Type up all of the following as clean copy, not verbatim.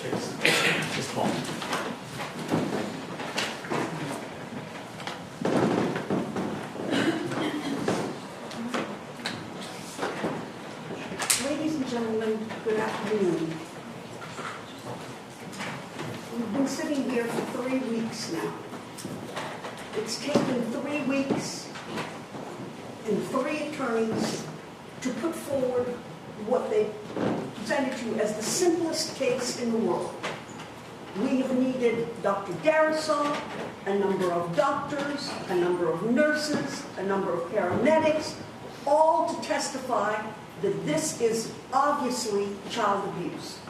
Just a moment. Ladies and gentlemen, good afternoon. We've been sitting here for 3 weeks now. It's taken 3 weeks and 3 attorneys to put forward what they presented to you as the simplest case in the world. We have needed Dr. Darasaw, a number of doctors, a number of nurses, a number of paramedics, all to testify that this is obviously child abuse.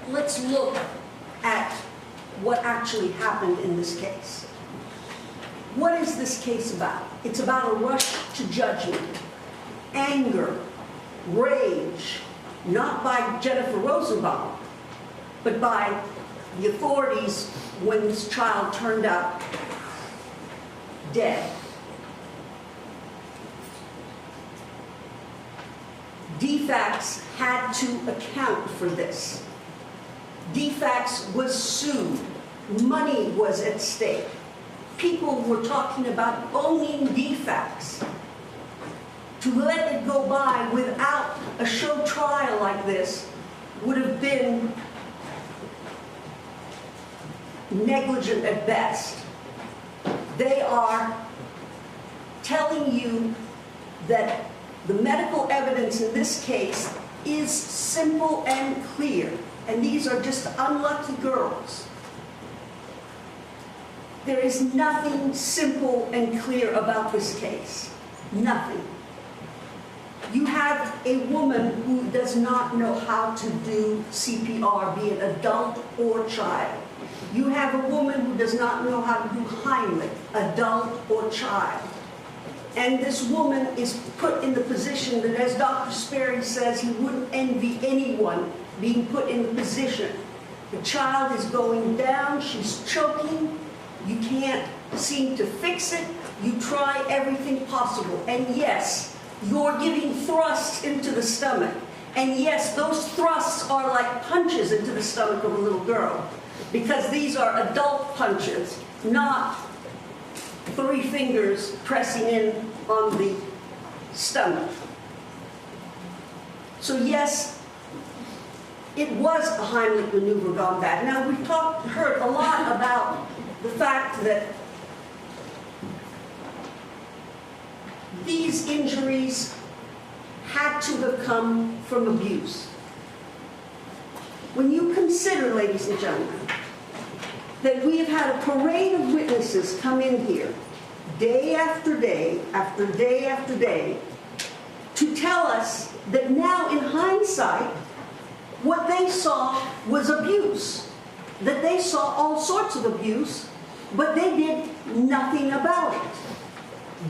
Let's look at what actually happened in this case. What is this case about? It's about a rush to judgment, anger, rage, not by Jennifer Rosenbaum, but by the authorities when this child turned out dead. DFACS had to account for this. DFACS was sued. Money was at stake. People were talking about owning DFACS. To let it go by without a show trial like this would have been negligent at best. They are telling you that the medical evidence in this case is simple and clear, and these are just unlucky girls. There is nothing simple and clear about this case. Nothing. You have a woman who does not know how to do CPR, be it adult or child. You have a woman who does not know how to do Heimlich, adult or child. And this woman is put in the position that, as Dr. Sperry says, he wouldn't envy anyone being put in the position. The child is going down, she's choking, you can't seem to fix it, you try everything possible. And yes, you're giving thrusts into the stomach. And yes, those thrusts are like punches into the stomach of a little girl, because these are adult punches, not 3 fingers pressing in on the stomach. So yes, it was a Heimlich maneuver gone bad. Now we've heard a lot about the fact that these injuries had to have come from abuse. When you consider, ladies and gentlemen, that we have had a parade of witnesses come in here day after day, after day after day, to tell us that now in hindsight, what they saw was abuse, that they saw all sorts of abuse, but they did nothing about it.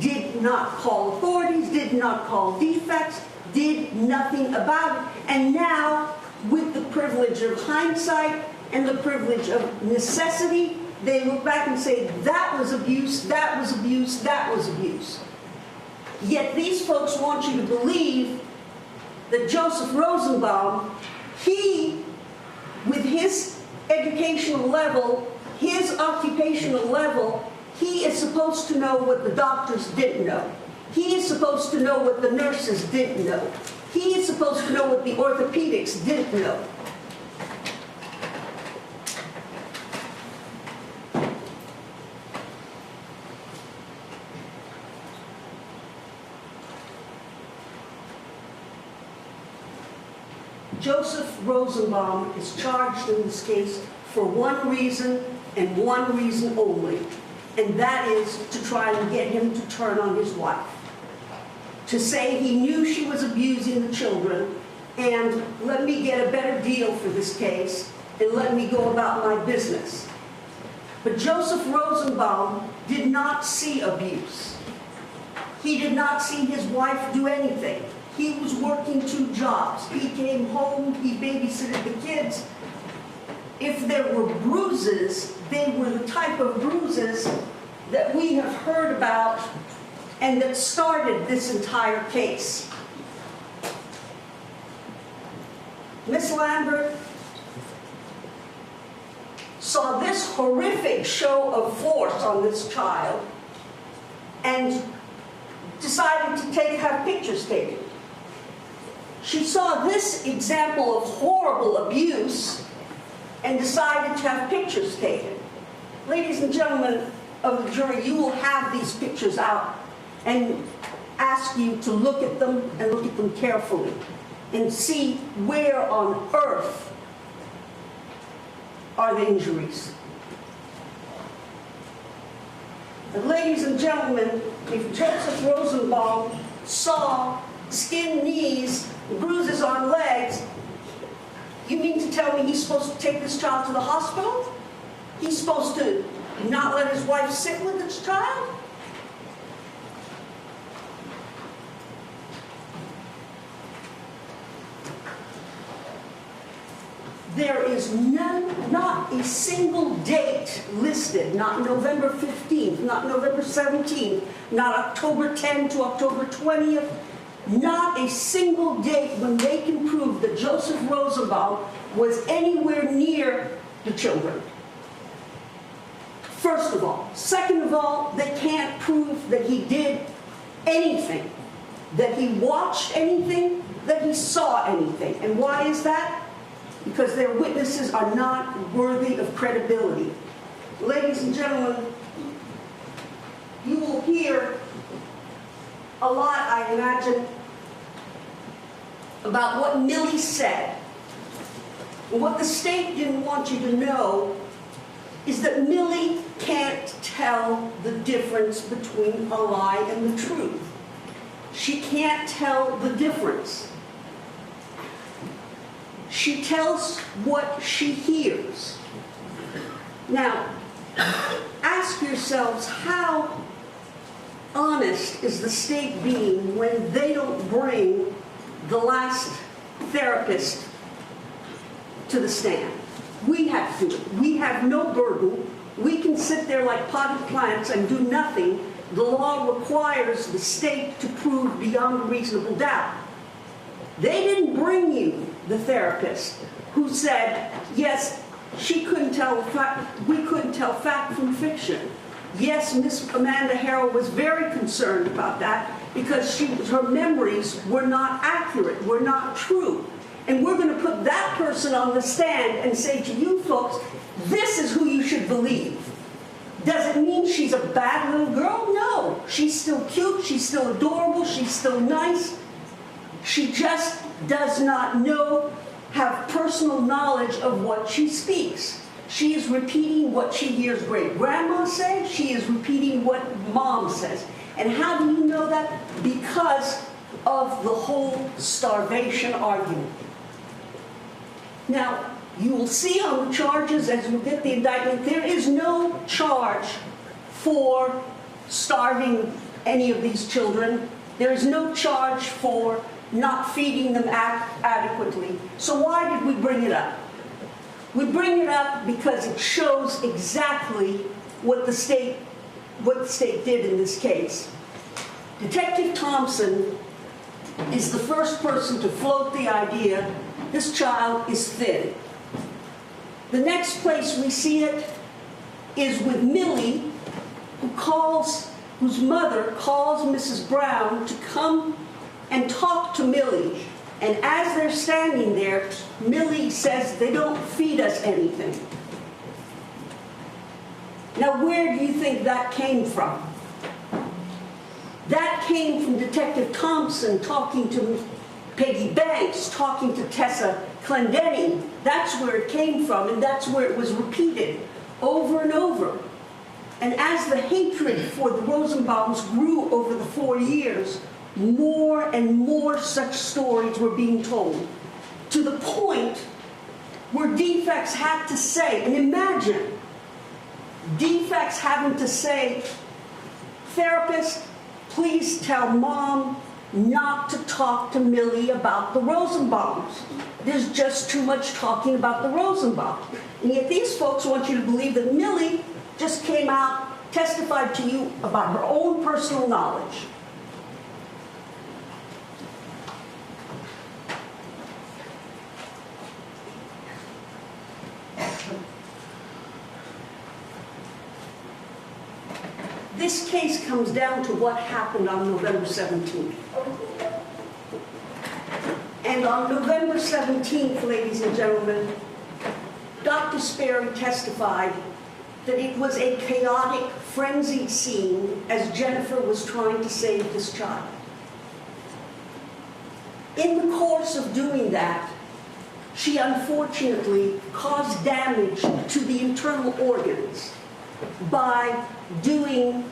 Did not call authorities, did not call DFACS, did nothing about it. And now, with the privilege of hindsight and the privilege of necessity, they look back and say, that was abuse, that was abuse, that was abuse. Yet these folks want you to believe that Joseph Rosenbaum, he, with his educational level, his occupational level, he is supposed to know what the doctors didn't know. He is supposed to know what the nurses didn't know. He is supposed to know what the orthopedics didn't know. Joseph Rosenbaum is charged in this case for one reason and one reason only, and that is to try and get him to turn on his wife. To say he knew she was abusing the children, and let me get a better deal for this case, and let me go about my business. But Joseph Rosenbaum did not see abuse. He did not see his wife do anything. He was working 2 jobs. He came home, he babysitted the kids. If there were bruises, they were the type of bruises that we have heard about and that started this entire case. Miss Lambert, saw this horrific show of force on this child and decided to have pictures taken. She saw this example of horrible abuse and decided to have pictures taken. Ladies and gentlemen of the jury, you will have these pictures out and ask you to look at them and look at them carefully and see where on earth are the injuries. And ladies and gentlemen, if Joseph Rosenbaum saw skinned knees, bruises on legs, you mean to tell me he's supposed to take this child to the hospital? He's supposed to not let his wife sit with this child? There is not a single date listed, not November 15th, not November 17th, not October 10 to October 20th, not a single date when they can prove that Joseph Rosenbaum was anywhere near the children. First of all. Second of all, they can't prove that he did anything, that he watched anything, that he saw anything. And why is that? Because their witnesses are not worthy of credibility. Ladies and gentlemen, you will hear a lot, I imagine, about what Millie said. And what the state didn't want you to know is that Millie can't tell the difference between a lie and the truth. She can't tell the difference. She tells what she hears. Now, ask yourselves, how honest is the state being when they don't bring the last therapist to the stand? We have to. We have no burden. We can sit there like potted plants and do nothing. The law requires the state to prove beyond a reasonable doubt. They didn't bring you the therapist who said, yes, she couldn't tell we couldn't tell fact from fiction. Yes, Miss Amanda Harrell was very concerned about that because her memories were not accurate, were not true. And we're going to put that person on the stand and say to you folks, this is who you should believe. Does it mean she's a bad little girl? No. She's still cute, she's still adorable, she's still nice. She just does not have personal knowledge of what she speaks. She is repeating what she hears great-grandma say. She is repeating what mom says. And how do you know that? Because of the whole starvation argument. Now, you will see on the charges as you get the indictment, there is no charge for starving any of these children. There is no charge for not feeding them adequately. So why did we bring it up? We bring it up because it shows exactly what the state did in this case. Detective Thompson is the first person to float the idea this child is thin. The next place we see it is with Millie, whose mother calls Mrs. Brown to come and talk to Millie. And as they're standing there, Millie says, they don't feed us anything. Now, where do you think that came from? That came from Detective Thompson talking to Peggy Banks, talking to Tessa Clendenny. That's where it came from, and that's where it was repeated over and over. And as the hatred for the Rosenbaums grew over the 4 years, more and more such stories were being told, to the point where defects had to say, and imagine, defects having to say, therapist, please tell mom not to talk to Millie about the Rosenbaums. There's just too much talking about the Rosenbaums. And yet these folks want you to believe that Millie just came out, testified to you about her own personal knowledge. This case comes down to what happened on November 17th. And on November 17th, ladies and gentlemen, Dr. Sperry testified that it was a chaotic, frenzied scene as Jennifer was trying to save this child. In the course of doing that, she unfortunately caused damage to the internal organs by doing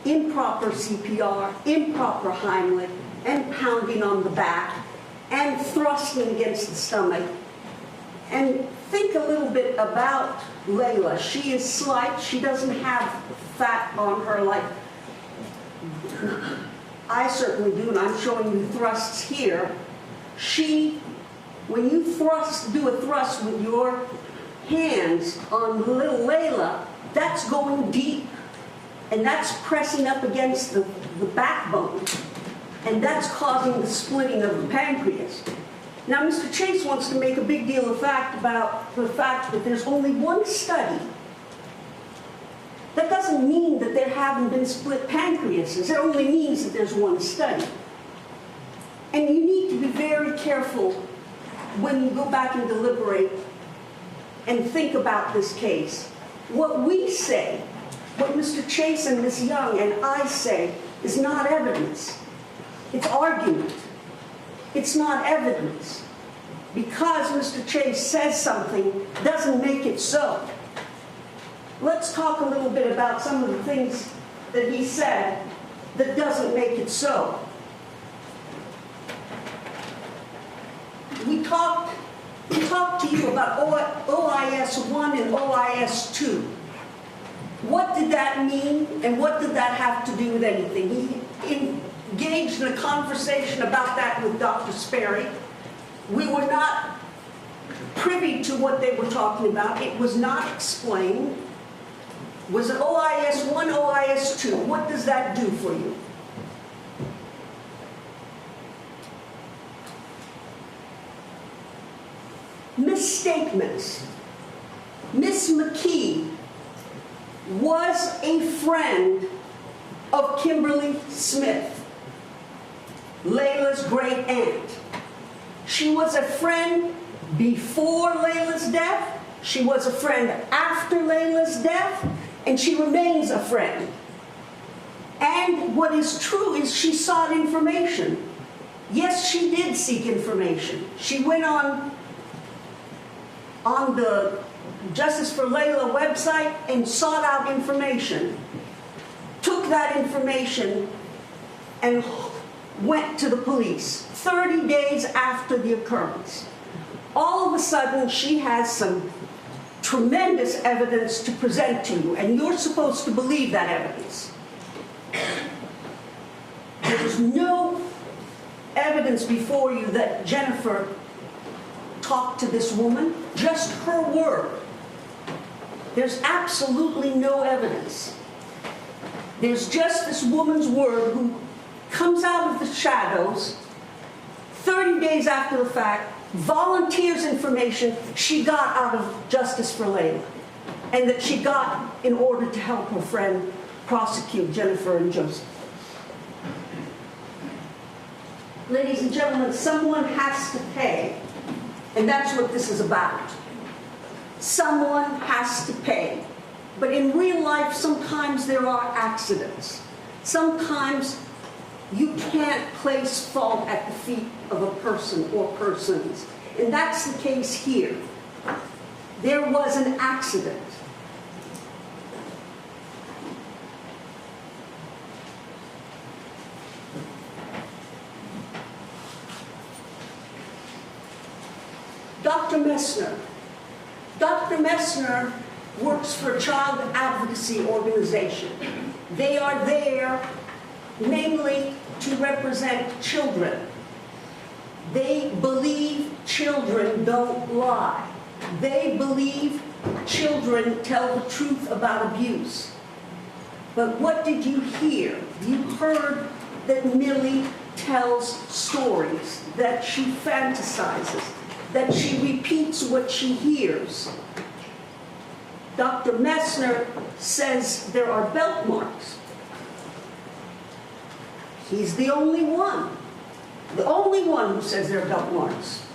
improper CPR, improper Heimlich, and pounding on the back, and thrusting against the stomach. And think a little bit about Layla. She is slight. She doesn't have fat on her like I certainly do, and I'm showing you thrusts here. When you do a thrust with your hands on little Layla, that's going deep, and that's pressing up against the backbone, and that's causing the splitting of the pancreas. Now, Mr. Chase wants to make a big deal of about the fact that there's only one study. That doesn't mean that there haven't been split pancreases. It only means that there's one study. And you need to be very careful when you go back and deliberate and think about this case. What we say, what Mr. Chase and Ms. Young and I say, is not evidence. It's argument. It's not evidence. Because Mr. Chase says something doesn't make it so. Let's talk a little bit about some of the things that he said that doesn't make it so. We talked to you about OIS 1 and OIS 2. What did that mean, and what did that have to do with anything? He engaged in a conversation about that with Dr. Sperry. We were not privy to what they were talking about. It was not explained. Was it OIS 1, OIS 2? What does that do for you? Misstatements. Miss McKee was a friend of Kimberly Smith, Layla's great aunt. She was a friend before Layla's death, she was a friend after Layla's death, and she remains a friend. And what is true is she sought information. Yes, she did seek information. She went on the Justice for Layla website and sought out information, took that information and went to the police 30 days after the occurrence. All of a sudden, she has some tremendous evidence to present to you, and you're supposed to believe that evidence. There's no evidence before you that Jennifer talked to this woman, just her word. There's absolutely no evidence. There's just this woman's word who comes out of the shadows 30 days after the fact, volunteers information she got out of Justice for Layla, and that she got in order to help her friend prosecute Jennifer and Joseph. Ladies and gentlemen, someone has to pay, and that's what this is about. Someone has to pay. But in real life, sometimes there are accidents. Sometimes you can't place fault at the feet of a person or persons. And that's the case here. There was an accident. Dr. Messner. Dr. Messner works for a child advocacy organization. They are there mainly to represent children. They believe children don't lie. They believe children tell the truth about abuse. But what did you hear? You heard that Millie tells stories, that she fantasizes, that she repeats what she hears. Dr. Messner says there are belt marks. He's the only one who says there are belt marks.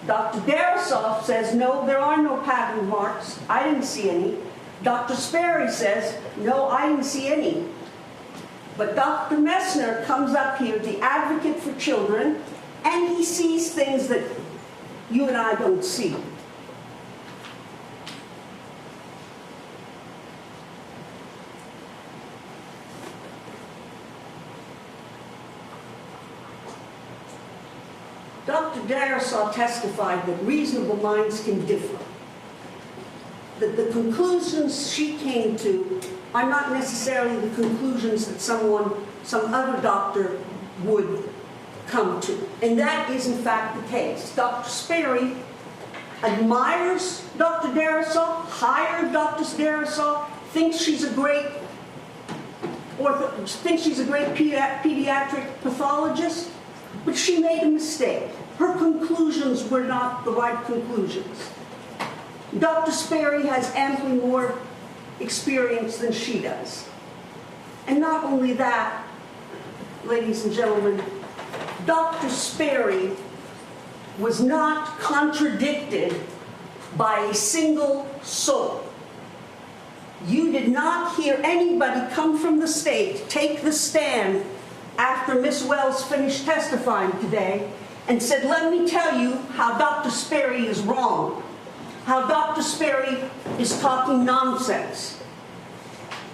Dr. Darasoff says, no, there are no pattern marks. I didn't see any. Dr. Sperry says, no, I didn't see any. But Dr. Messner comes up here, the advocate for children, and he sees things that you and I don't see. Dr. Darasoff testified that reasonable minds can differ, that the conclusions she came to are not necessarily the conclusions that some other doctor would come to. And that is, in fact, the case. Dr. Sperry admires Dr. Darasoff, hired Dr. Darasoff, thinks she's a great pediatric pathologist, but she made a mistake. Her conclusions were not the right conclusions. Dr. Sperry has amply more experience than she does. And not only that, ladies and gentlemen, Dr. Sperry was not contradicted by a single soul. You did not hear anybody come from the state, take the stand after Ms. Wells finished testifying today and said, let me tell you how Dr. Sperry is wrong, how Dr. Sperry is talking nonsense.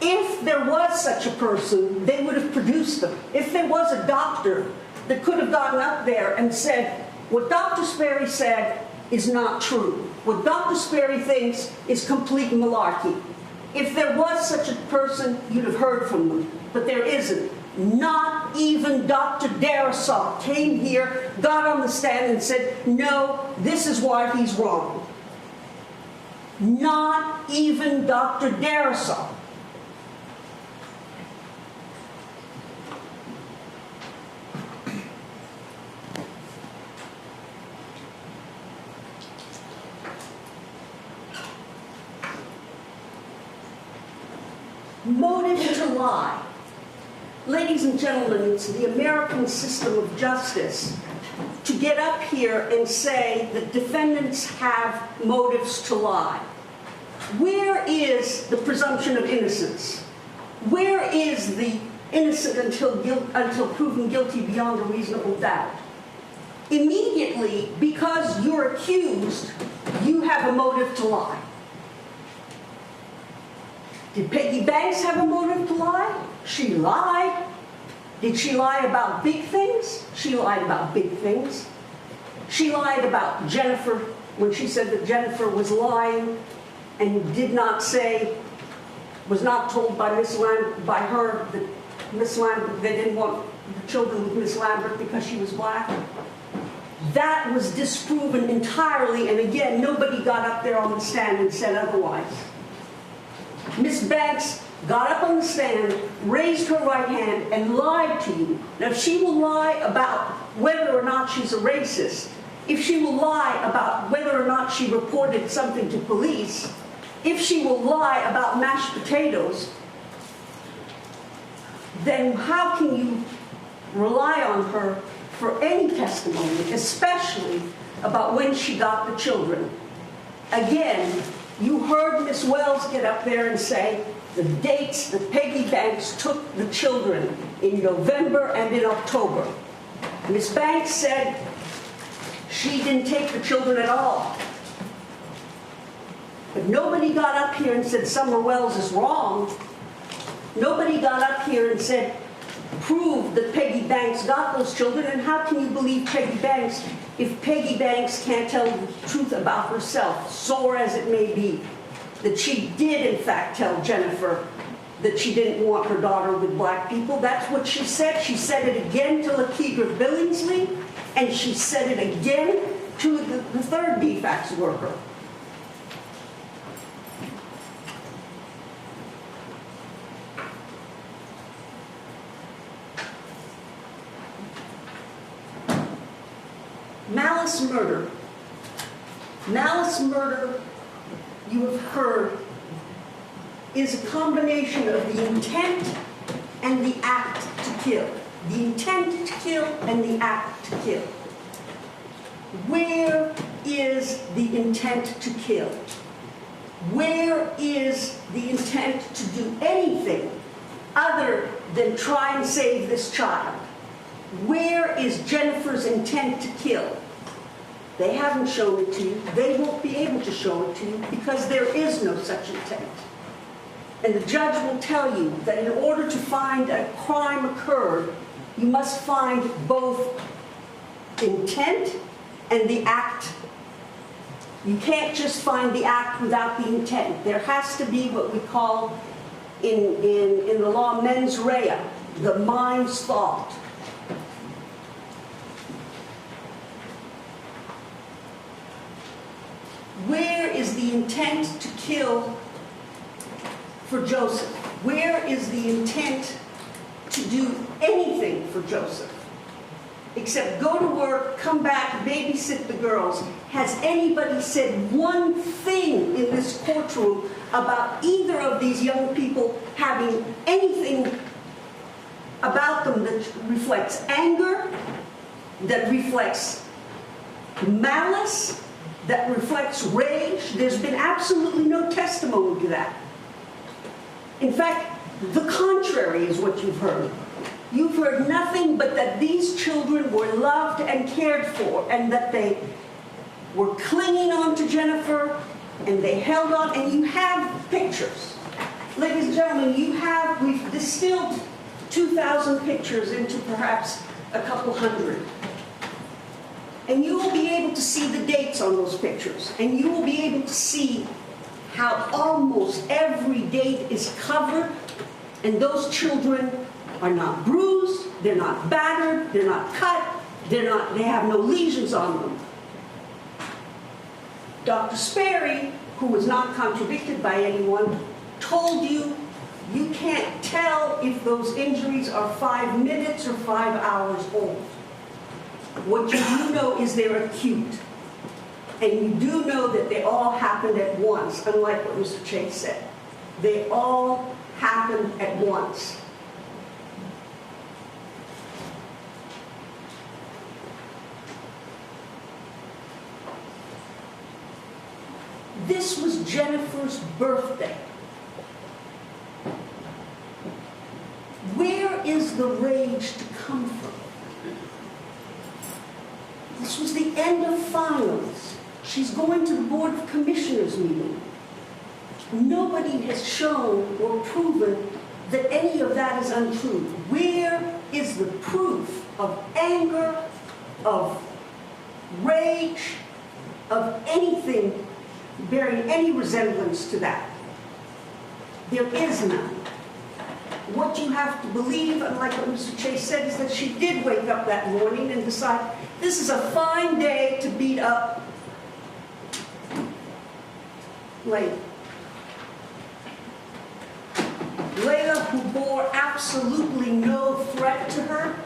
If there was such a person, they would have produced them. If there was a doctor that could have gotten up there and said, what Dr. Sperry said is not true. What Dr. Sperry thinks is complete malarkey. If there was such a person, you'd have heard from them. But there isn't. Not even Dr. Darasoff came here, got on the stand and said, no, this is why he's wrong. Not even Dr. Darasoff. Motive to lie. Ladies and gentlemen, it's the American system of justice to get up here and say that defendants have motives to lie. Where is the presumption of innocence? Where is the innocent until proven guilty beyond a reasonable doubt? Immediately, because you're accused, you have a motive to lie. Did Peggy Banks have a motive to lie? She lied. Did she lie about big things? She lied about big things. She lied about Jennifer when she said that Jennifer was lying and did not say, was not told by her that Miss Lambert, they didn't want the children with Miss Lambert because she was black. That was disproven entirely, and again, nobody got up there on the stand and said otherwise. Miss Banks got up on the stand, raised her right hand, and lied to you. Now, if she will lie about whether or not she's a racist, if she will lie about whether or not she reported something to police, if she will lie about mashed potatoes, then how can you rely on her for any testimony, especially about when she got the children? Again, you heard Ms. Wells get up there and say the dates that Peggy Banks took the children in November and in October. Ms. Banks said she didn't take the children at all. But nobody got up here and said Summer Wells is wrong. Nobody got up here and said, prove that Peggy Banks got those children, and how can you believe Peggy Banks if Peggy Banks can't tell the truth about herself, sore as it may be, that she did in fact tell Jennifer that she didn't want her daughter with black people? That's what she said. She said it again to Lakeedra Billingsley, and she said it again to the third DFACS worker. Malice murder. Malice murder, you have heard is a combination of the intent and the act to kill. The intent to kill and the act to kill. Where is the intent to kill? Where is the intent to do anything other than try and save this child? Where is Jennifer's intent to kill? They haven't shown it to you. They won't be able to show it to you because there is no such intent. And the judge will tell you that in order to find a crime occurred, you must find both intent and the act. You can't just find the act without the intent. There has to be what we call in the law mens rea, the mind's thought. Where is the intent to kill for Joseph? Where is the intent to do anything for Joseph? Except go to work, come back, babysit the girls. Has anybody said one thing in this courtroom about either of these young people having anything about them that reflects anger, that reflects malice, that reflects rage? There's been absolutely no testimony to that. In fact, the contrary is what you've heard. You've heard nothing but that these children were loved and cared for, and that they were clinging on to Jennifer, and they held on, and you have pictures. Ladies and gentlemen, we've distilled 2,000 pictures into perhaps a couple hundred. And you will be able to see the dates on those pictures, and you will be able to see how almost every date is covered, and those children are not bruised, they're not battered, they're not cut, they have no lesions on them. Dr. Sperry, who was not contradicted by anyone, told you you can't tell if those injuries are 5 minutes or 5 hours old. What you do know is they're acute. And you do know that they all happened at once, unlike what Mr. Chase said. They all happened at once. This was Jennifer's birthday. Where is the rage to come from? This was the end of finals. She's going to the Board of Commissioners meeting. Nobody has shown or proven that any of that is untrue. Where is the proof of anger, of rage, of anything bearing any resemblance to that? There is none. What you have to believe, unlike what Mr. Chase said, is that she did wake up that morning and decide, this is a fine day to beat up Layla. Layla, who bore absolutely no threat to her.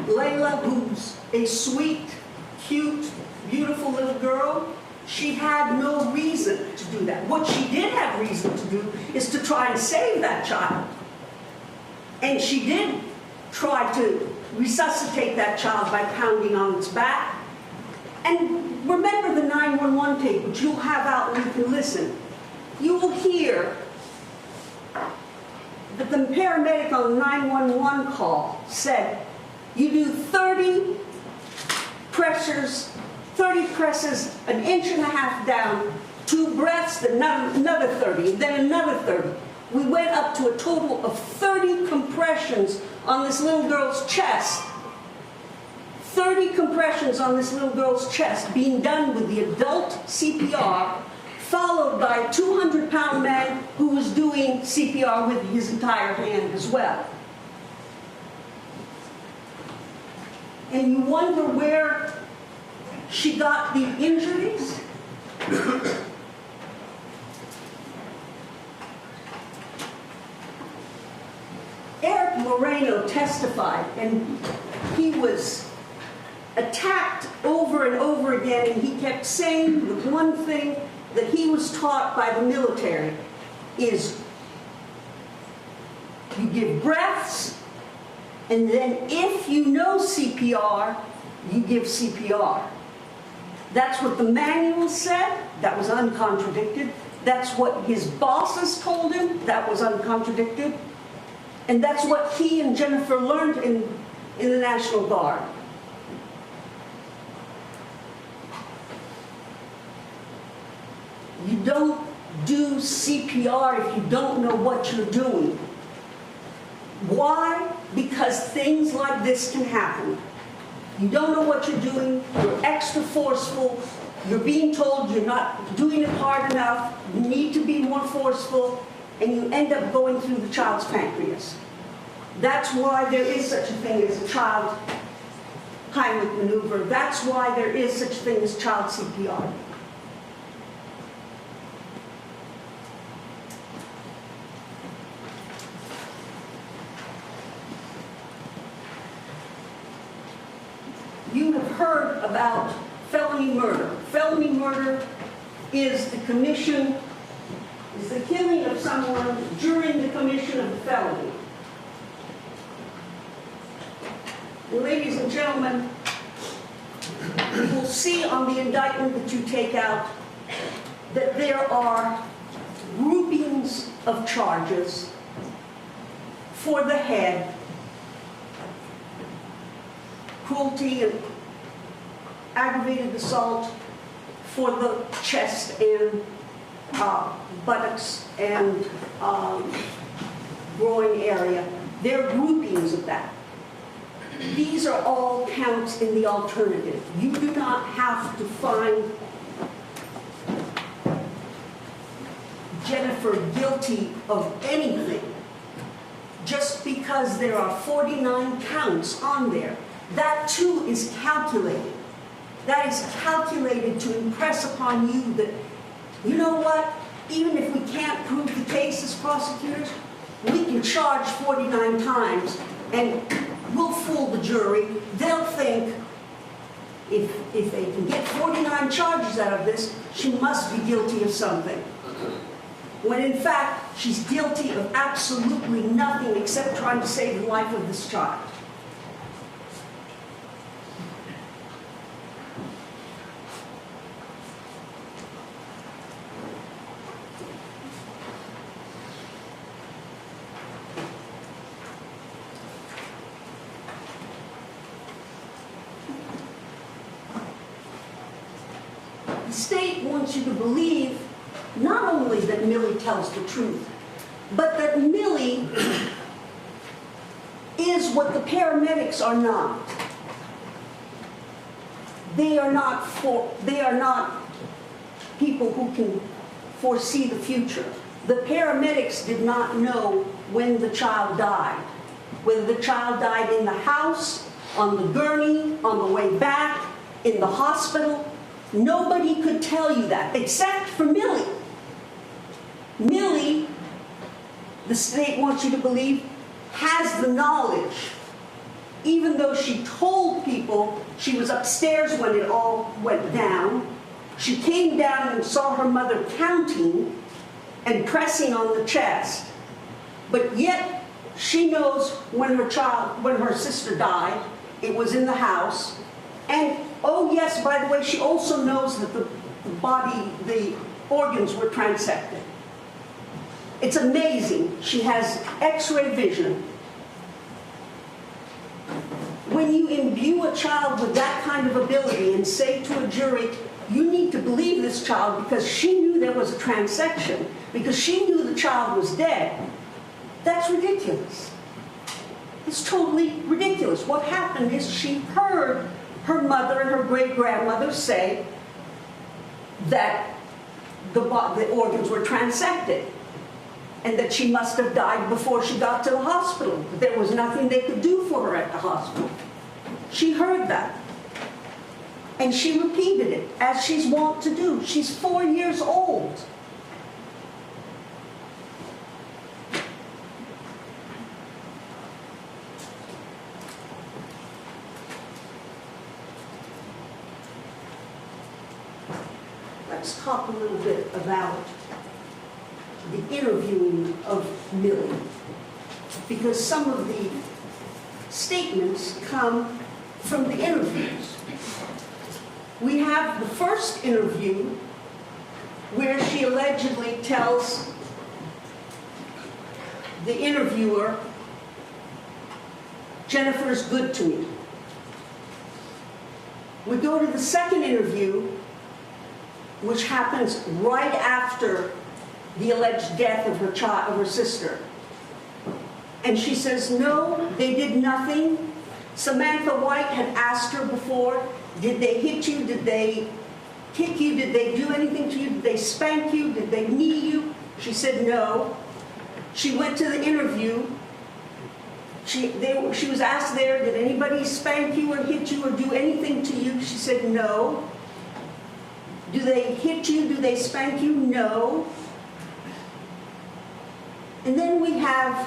Layla, who's a sweet, cute, beautiful little girl. She had no reason to do that. What she did have reason to do is to try and save that child. And she did try to resuscitate that child by pounding on its back. And remember the 911 tape, which you'll have out and you can listen. You will hear that the paramedic on the 911 call said, you do 30 presses, 1.5 inches down, 2 breaths, then another 30, and then another 30. We went up to a total of 30 compressions on this little girl's chest. 30 compressions on this little girl's chest being done with the adult CPR, followed by a 200-pound man who was doing CPR with his entire hand as well. And you wonder where she got the injuries? Eric Moreno testified, and he was attacked over and over again, and he kept saying the one thing that he was taught by the military is you give breaths, and then if you know CPR, you give CPR. That's what the manual said. That was uncontradicted. That's what his bosses told him. That was uncontradicted. And that's what he and Jennifer learned in the National Guard. You don't do CPR if you don't know what you're doing. Why? Because things like this can happen. You don't know what you're doing, you're extra forceful, you're being told you're not doing it hard enough, you need to be more forceful, and you end up going through the child's pancreas. That's why there is such a thing as a child Heimlich maneuver. That's why there is such a thing as child CPR. You have heard about felony murder. Felony murder is the killing of someone during the commission of the felony. And ladies and gentlemen, you will see on the indictment that you take out that there are groupings of charges for the head, cruelty and aggravated assault for the chest and buttocks and groin area. There are groupings of that. These are all counts in the alternative. You do not have to find Jennifer guilty of anything just because there are 49 counts on there. That too is calculated. That is calculated to impress upon you that, you know what, even if we can't prove the case as prosecutors, we can charge 49 times and we'll fool the jury. They'll think if they can get 49 charges out of this, she must be guilty of something. When in fact, she's guilty of absolutely nothing except trying to save the life of this child. The state wants you to believe not only that Millie tells the truth, but that Millie is what the paramedics are not. They are not people who can foresee the future. The paramedics did not know when the child died. Whether the child died in the house, on the gurney, on the way back, in the hospital. Nobody could tell you that, except for Millie. Millie, the state wants you to believe, has the knowledge. Even though she told people she was upstairs when it all went down, she came down and saw her mother counting and pressing on the chest. But yet, she knows when her sister died, it was in the house. And, oh yes, by the way, she also knows that the organs were transected. It's amazing. She has X-ray vision. When you imbue a child with that kind of ability and say to a jury, you need to believe this child because she knew there was a transection, because she knew the child was dead, that's ridiculous. It's totally ridiculous. What happened is she heard her mother and her great-grandmother say that the organs were transected and that she must have died before she got to the hospital. There was nothing they could do for her at the hospital. She heard that. And she repeated it, as she's wont to do. She's 4 years old. Let's talk a little bit about the interviewing of Millie. because some of the statements come from the interviews. We have the first interview where she allegedly tells the interviewer, "Jennifer's good to me." We go to the second interview, which happens right after the alleged death of her sister. And she says, "No, they did nothing." Samantha White had asked her before, "Did they hit you? Did they kick you? Did they do anything to you? Did they spank you? Did they knee you?" She said no. She went to the interview. She was asked there, "Did anybody spank you or hit you or do anything to you?" She said no. "Do they hit you? Do they spank you?" No. And then we have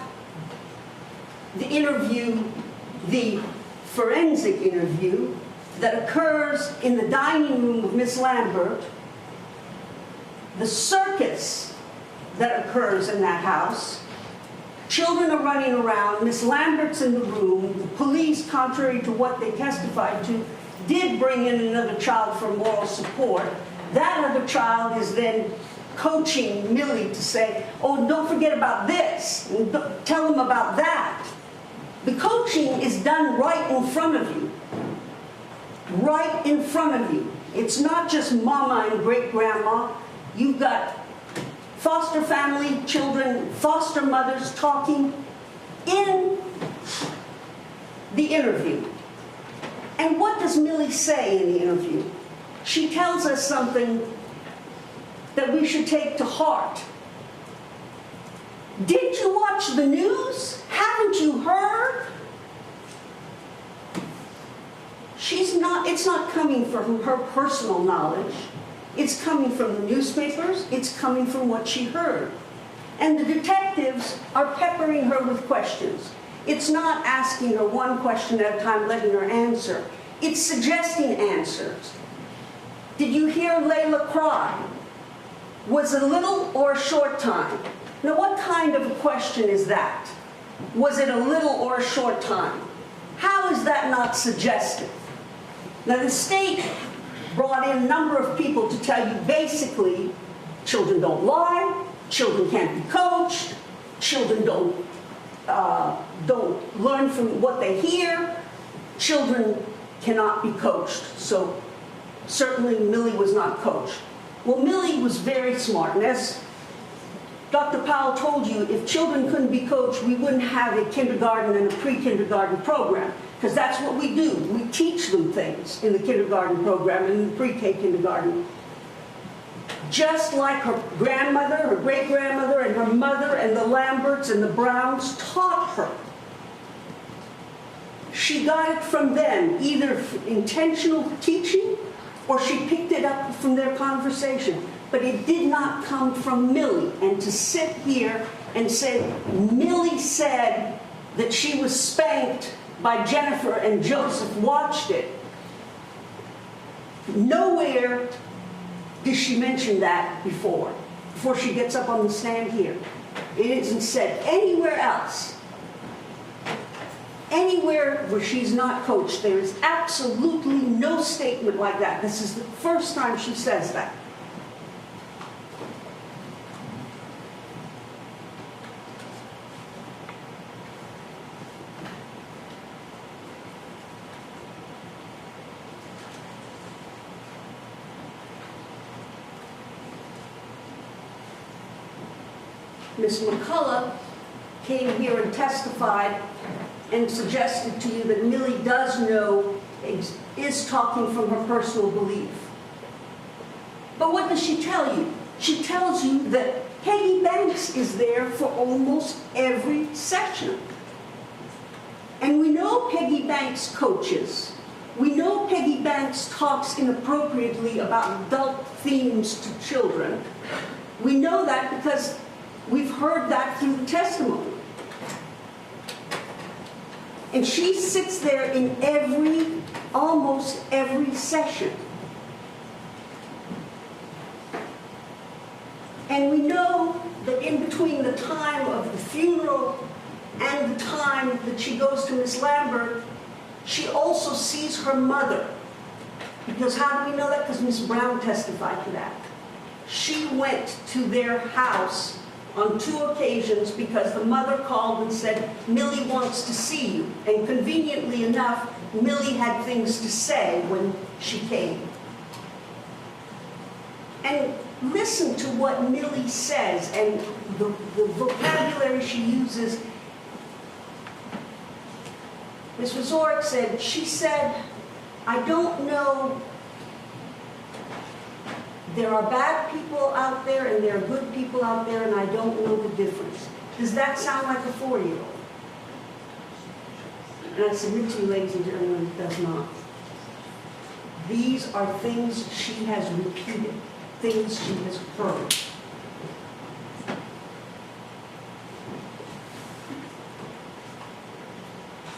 the interview, the forensic interview that occurs in the dining room of Miss Lambert, the circus that occurs in that house. Children are running around, Miss Lambert's in the room, the police, contrary to what they testified to, did bring in another child for moral support. That other child is then coaching Millie to say, "Oh, don't forget about this, and tell them about that." The coaching is done right in front of you. Right in front of you. It's not just mama and great-grandma. You've got foster family, children, foster mothers talking in the interview. And what does Millie say in the interview? She tells us something that we should take to heart. "Did you watch the news? Haven't you heard?" It's not coming from her personal knowledge. It's coming from the newspapers. It's coming from what she heard. And the detectives are peppering her with questions. It's not asking her one question at a time, letting her answer. It's suggesting answers. "Did you hear Layla cry? Was it a little or a short time?" Now, what kind of a question is that? Was it a little or a short time? How is that not suggestive? Now, the state brought in a number of people to tell you basically, children don't lie, children can't be coached, children don't learn from what they hear, children cannot be coached. So certainly Millie was not coached. Well, Millie was very smart, and as Dr. Powell told you, if children couldn't be coached, we wouldn't have a kindergarten and a pre-kindergarten program, because that's what we do. We teach them things in the kindergarten program and in the pre-K kindergarten. Just like her grandmother, her great-grandmother, and her mother, and the Lamberts and the Browns taught her. She got it from them, either intentional teaching or she picked it up from their conversation. But it did not come from Millie. And to sit here and say, Millie said that she was spanked by Jennifer and Joseph watched it, nowhere did she mention that before she gets up on the stand here. It isn't said anywhere else. Anywhere where she's not coached, there is absolutely no statement like that. This is the first time she says that. Ms. McCullough came here and testified and suggested to you that Millie does know, is talking from her personal belief. But what does she tell you? She tells you that Peggy Banks is there for almost every session. And we know Peggy Banks coaches. We know Peggy Banks talks inappropriately about adult themes to children. We know that because we've heard that through the testimony. And she sits there in almost every session. And we know that in between the time of the funeral and the time that she goes to Miss Lambert, she also sees her mother. Because how do we know that? Because Miss Brown testified to that. She went to their house on 2 occasions because the mother called and said, Millie wants to see you. And conveniently enough, Millie had things to say when she came. And listen to what Millie says and the vocabulary she uses. Ms. Wazorek said, she said, I don't know, there are bad people out there and there are good people out there and I don't know the difference. Does that sound like a 4-year-old? And I submit to you, ladies and gentlemen, it does not. These are things she has repeated, things she has heard.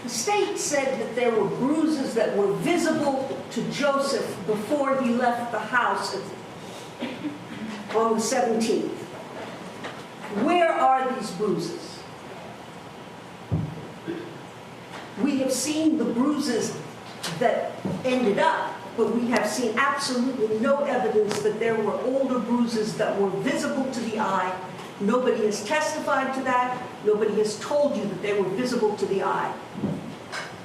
The state said that there were bruises that were visible to Joseph before he left the house on the 17th. Where are these bruises? We have seen the bruises that ended up, but we have seen absolutely no evidence that there were older bruises that were visible to the eye. Nobody has testified to that. Nobody has told you that they were visible to the eye.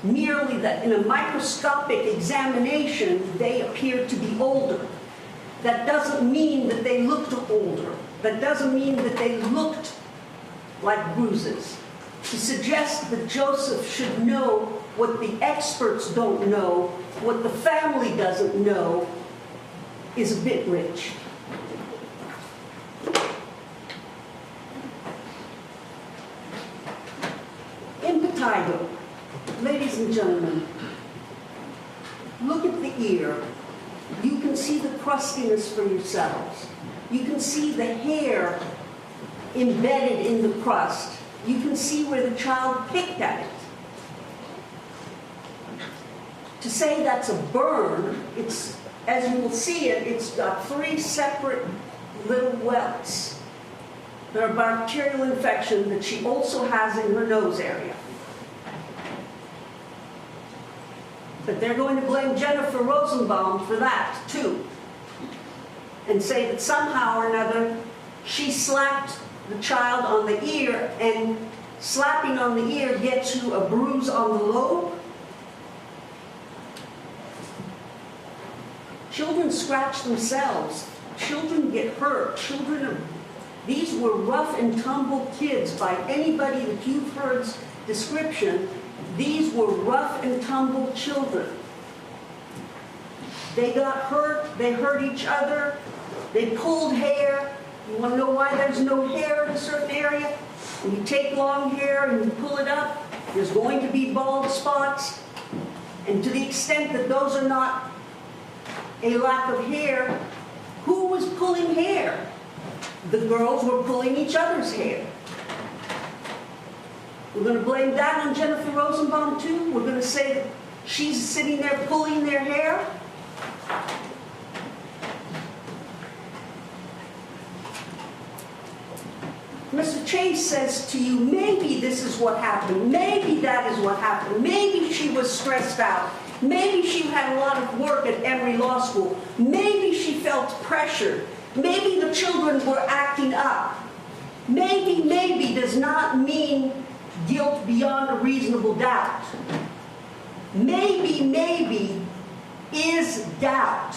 Merely that in a microscopic examination, they appeared to be older. That doesn't mean that they looked older. That doesn't mean that they looked like bruises. To suggest that Joseph should know what the experts don't know, what the family doesn't know, is a bit rich. Impetigo. Ladies and gentlemen, look at the ear. You can see the crustiness for yourselves. You can see the hair embedded in the crust. You can see where the child picked at it. To say that's a burn, it's, as you will see it's got 3 separate little welts that are bacterial infection that she also has in her nose area. But they're going to blame Jennifer Rosenbaum for that, too. And say that somehow or another, she slapped the child on the ear, and slapping on the ear gets you a bruise on the lobe. Children scratch themselves. Children get hurt. These were rough and tumble kids by anybody that you've heard's description. These were rough and tumble children. They got hurt, they hurt each other, they pulled hair. You want to know why there's no hair in a certain area? When you take long hair and you pull it up, there's going to be bald spots. And to the extent that those are not a lack of hair, who was pulling hair? The girls were pulling each other's hair. We're going to blame that on Jennifer Rosenbaum too? We're going to say that she's sitting there pulling their hair? Mr. Chase says to you, maybe this is what happened. Maybe that is what happened. Maybe she was stressed out. Maybe she had a lot of work at Emory Law School. Maybe she felt pressured. Maybe the children were acting up. Maybe does not mean guilt beyond a reasonable doubt. Maybe is doubt.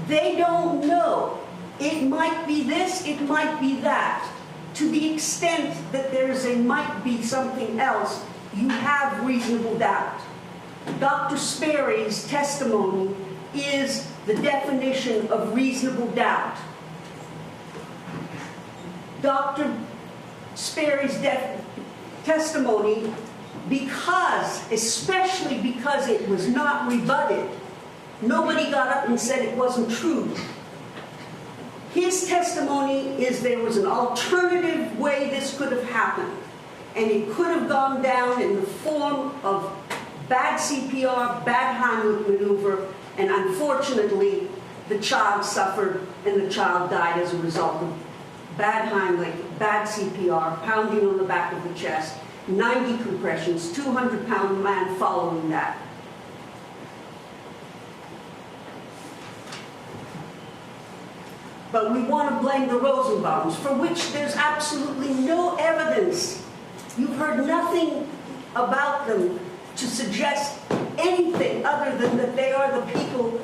They don't know. It might be this, it might be that. To the extent that might be something else, you have reasonable doubt. Dr. Sperry's testimony is the definition of reasonable doubt. Dr. Sperry's testimony, especially because it was not rebutted, nobody got up and said it wasn't true. His testimony is there was an alternative way this could have happened, and it could have gone down in the form of bad CPR, bad Heimlich maneuver, and unfortunately, the child suffered and the child died as a result bad Heimlich, bad CPR, pounding on the back of the chest, 90 compressions, 200-pound man following that. But we want to blame the Rosenbaums, for which there's absolutely no evidence. You've heard nothing about them to suggest anything other than that they are the people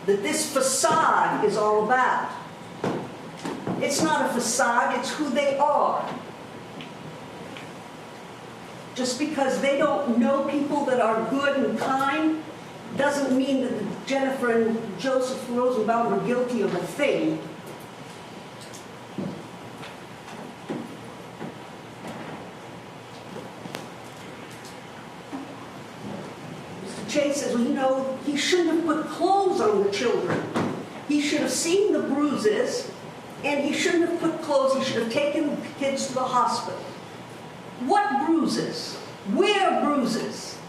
that this facade is all about. It's not a facade, it's who they are. Just because they don't know people that are good and kind doesn't mean that Jennifer and Joseph Rosenbaum are guilty of a thing. Chase says, well, you know, he shouldn't have put clothes on the children. He should have seen the bruises, and he shouldn't have put clothes. He should have taken the kids to the hospital. What bruises? Where bruises?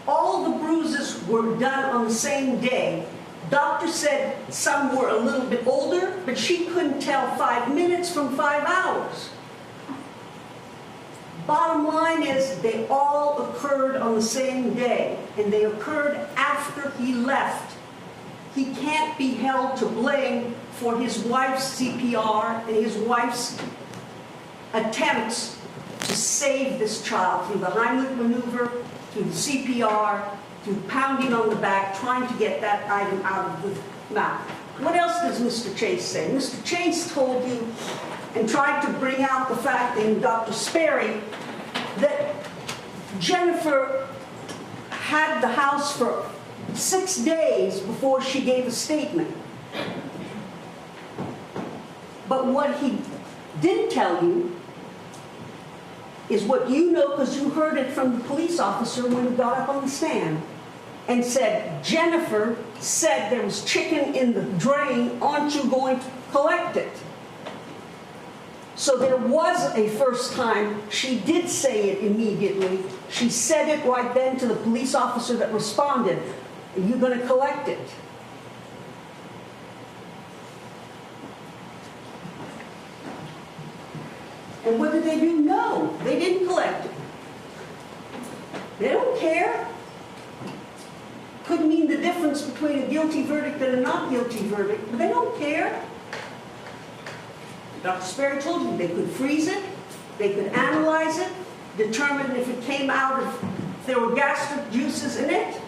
All the bruises were done on the same day. Doctor said some were a little bit older, but she couldn't tell 5 minutes from 5 hours. Bottom line is, they all occurred on the same day, and they occurred after he left. He can't be held to blame for his wife's CPR and his wife's attempts to save this child through the Heimlich maneuver, through the CPR, through pounding on the back, trying to get that item out of the mouth. What else does Mr. Chase say? Mr. Chase told you and tried to bring out the fact in Dr. Sperry that Jennifer had the house for 6 days before she gave a statement. But what he didn't tell you is what you know, because you heard it from the police officer when he got up on the stand and said, Jennifer said there was chicken in the drain, aren't you going to collect it? So there was a first time. She did say it immediately. She said it right then to the police officer that responded. Are you going to collect it? And what did they do? No, they didn't collect it. They don't care. Could mean the difference between a guilty verdict and a not guilty verdict, but they don't care. Dr. Sperry told you they could freeze it, they could analyze it, determine if it came out of, if there were gastric juices in it.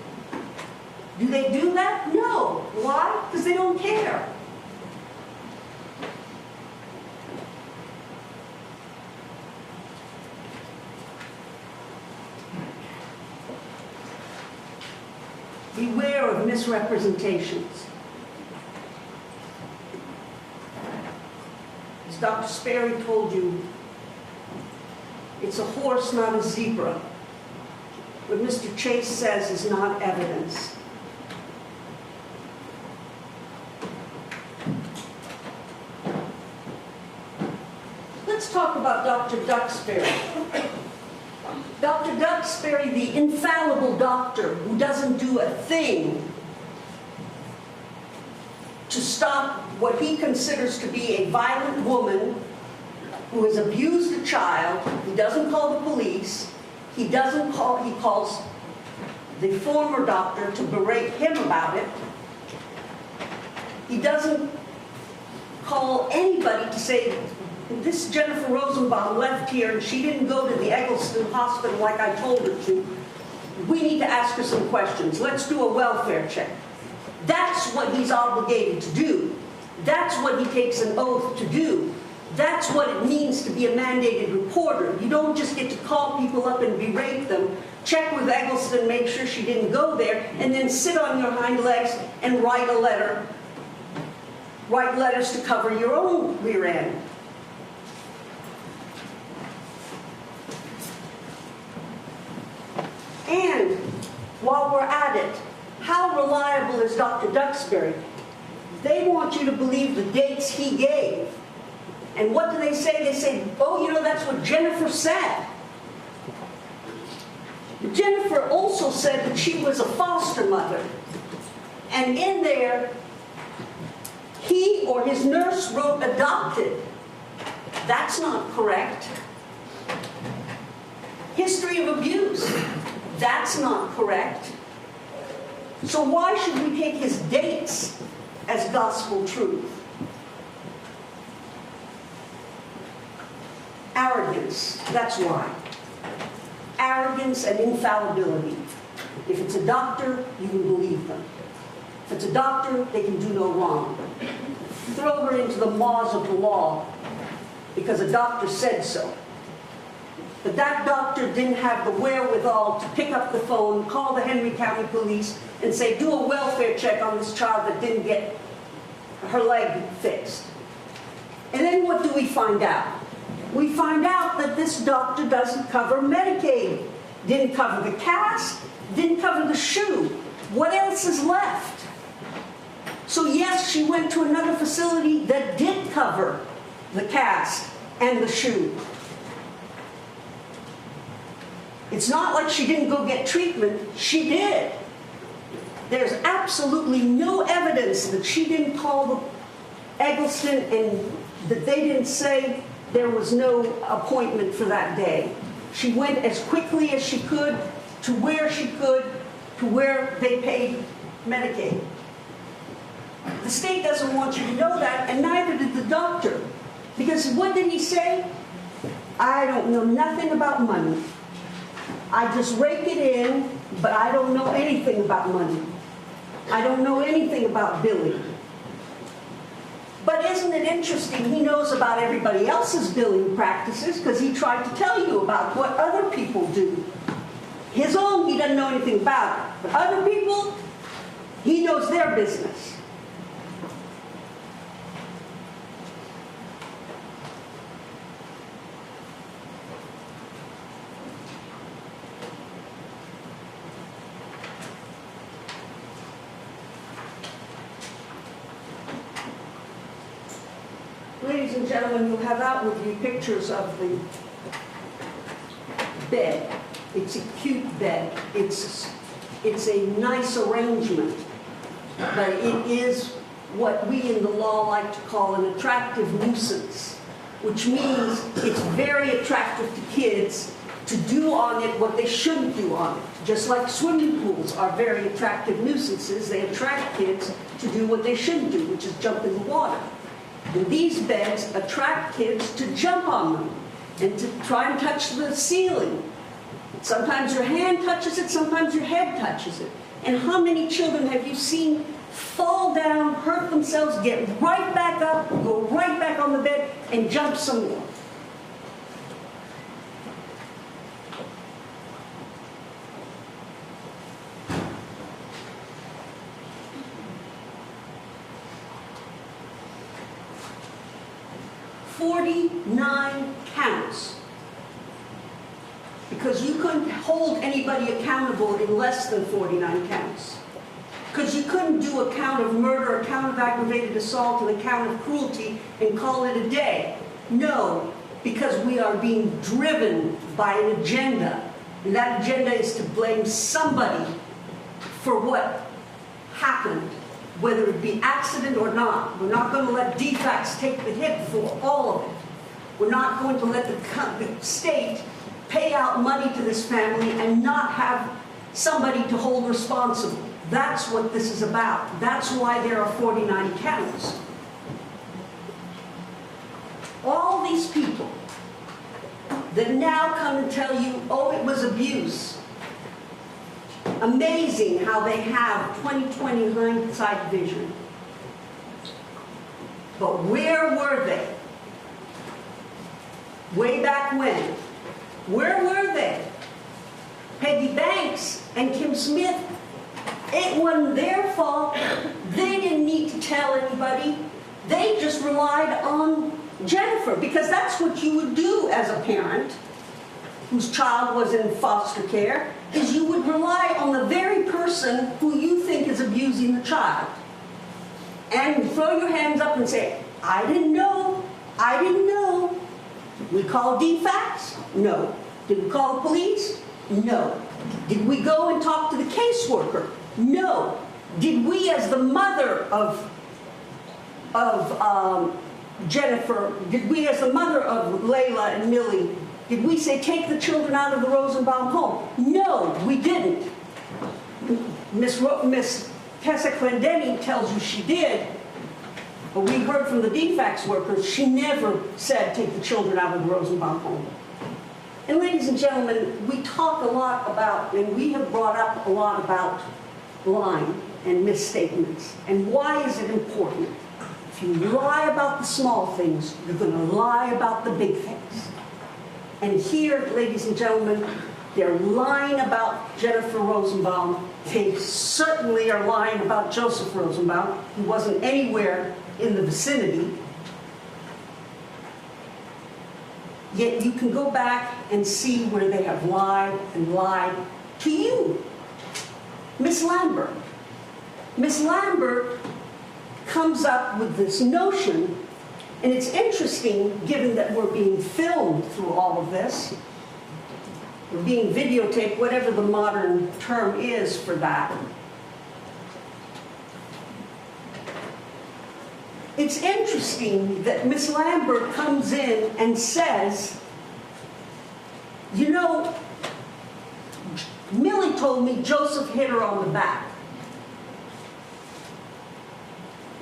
Do they do that? No. Why? Because they don't care. Beware of misrepresentations. As Dr. Sperry told you, it's a horse, not a zebra. What Mr. Chase says is not evidence. Let's talk about Dr. Duxbury. Dr. Duxbury, the infallible doctor who doesn't do a thing to stop what he considers to be a violent woman who has abused a child. He doesn't call the police. He calls the former doctor to berate him about it. He doesn't call anybody to say, this Jennifer Rosenbaum left here and she didn't go to the Eggleston Hospital like I told her to. We need to ask her some questions. Let's do a welfare check. That's what he's obligated to do. That's what he takes an oath to do. That's what it means to be a mandated reporter. You don't just get to call people up and berate them, check with Eggleston, make sure she didn't go there, and then sit on your hind legs and write a letter. Write letters to cover your own rear end. And while we're at it, how reliable is Dr. Duxbury? They want you to believe the dates he gave. And what do they say? They say, oh, you know, that's what Jennifer said. Jennifer also said that she was a foster mother. And in there, he or his nurse wrote adopted. That's not correct. History of abuse. That's not correct. So why should we take his dates as gospel truth? Arrogance, that's why. Arrogance and infallibility. If it's a doctor, you can believe them. If it's a doctor, they can do no wrong. Throw her into the maws of the law because a doctor said so. But that doctor didn't have the wherewithal to pick up the phone, call the Henry County Police, and say, do a welfare check on this child that didn't get her leg fixed. And then what do we find out? We find out that this doctor doesn't cover Medicaid, didn't cover the cast, didn't cover the shoe. What else is left? So yes, she went to another facility that did cover the cast and the shoe. It's not like she didn't go get treatment. She did. There's absolutely no evidence that she didn't call Eggleston and that they didn't say there was no appointment for that day. She went as quickly as she could to where they paid Medicaid. The state doesn't want you to know that, and neither did the doctor. Because what did he say? I don't know nothing about money. I just rake it in, but I don't know anything about money. I don't know anything about billing. But isn't it interesting? He knows about everybody else's billing practices because he tried to tell you about what other people do. His own, he doesn't know anything about. But other people, he knows their business. Ladies and gentlemen, you have out with you pictures of the bed. It's a cute bed. It's a nice arrangement, but it is what we in the law like to call an attractive nuisance, which means it's very attractive to kids to do on it what they shouldn't do on it. Just like swimming pools are very attractive nuisances, they attract kids to do what they shouldn't do, which is jump in the water. And these beds attract kids to jump on them and to try and touch the ceiling. Sometimes your hand touches it, sometimes your head touches it. And how many children have you seen fall down, hurt themselves, get right back up, go right back on the bed, and jump some more? "49 counts. Because you couldn't hold anybody accountable in less than 49 counts. Because you couldn't do a count of murder, a count of aggravated assault, and a count of cruelty and call it a day. No, because we are being driven by an agenda. And that agenda is to blame somebody for what happened, whether it be accident or not. We're not going to let defects take the hit for all of it. We're not going to let the state pay out money to this family and not have somebody to hold responsible. That's what this is about. That's why there are 49 counts. All these people that now come and tell you, oh, it was abuse. Amazing how they have 20/20 hindsight vision. But where were they? Way back when. Where were they? Peggy Banks and Kim Smith, it wasn't their fault. They didn't need to tell anybody. They just relied on Jennifer, because that's what you would do as a parent whose child was in foster care, is you would rely on the very person who you think is abusing the child. And you throw your hands up and say, I didn't know, I didn't know. We call DFACS? No. Did we call the police? No. Did we go and talk to the caseworker? No. Did we, as the mother of Jennifer, did we, as the mother of Layla and Millie, did we say take the children out of the Rosenbaum home? No, we didn't. Miss Tessa Clendenny tells you she did, but we heard from the DFACS workers, she never said take the children out of the Rosenbaum home. And ladies and gentlemen, we talk a lot about, and we have brought up a lot about lying and misstatements. And why is it important? If you lie about the small things, you're going to lie about the big things. And here, ladies and gentlemen, they're lying about Jennifer Rosenbaum. They certainly are lying about Joseph Rosenbaum. He wasn't anywhere in the vicinity. Yet you can go back and see where they have lied and lied to you. Miss Lambert. Miss Lambert comes up with this notion, and it's interesting given that we're being filmed through all of this. We're being videotaped, whatever the modern term is for that. It's interesting that Miss Lambert comes in and says, you know, Millie told me Joseph hit her on the back.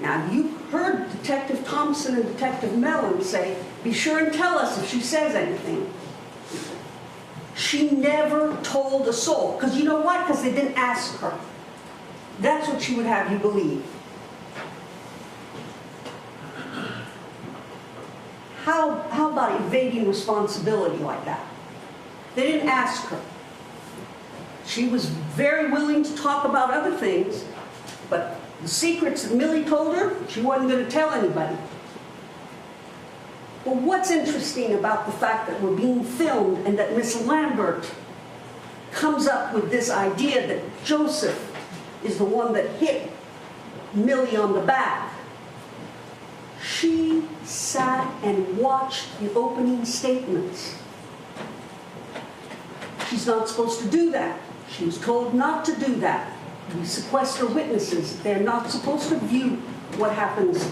Now, you heard Detective Thompson and Detective Mellon say, be sure and tell us if she says anything. She never told a soul. Because you know what? Because they didn't ask her. That's what she would have you believe. How about evading responsibility like that? They didn't ask her. She was very willing to talk about other things, but the secrets that Millie told her, she wasn't going to tell anybody. Well, what's interesting about the fact that we're being filmed and that Miss Lambert comes up with this idea that Joseph is the one that hit Millie on the back? She sat and watched the opening statements. She's not supposed to do that. She was told not to do that. We sequester witnesses. They're not supposed to view what happens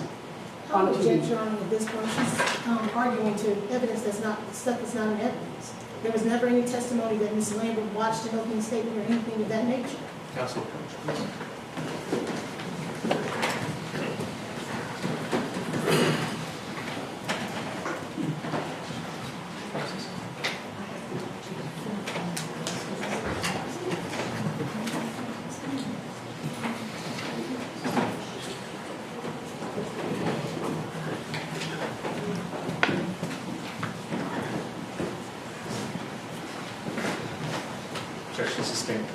on TV. Judge, Your Honor, at this point, she's arguing to evidence that's not, stuff that's not in evidence. There was never any testimony that Ms. Lambert watched an opening statement or anything of that nature. Counsel. Objection sustained.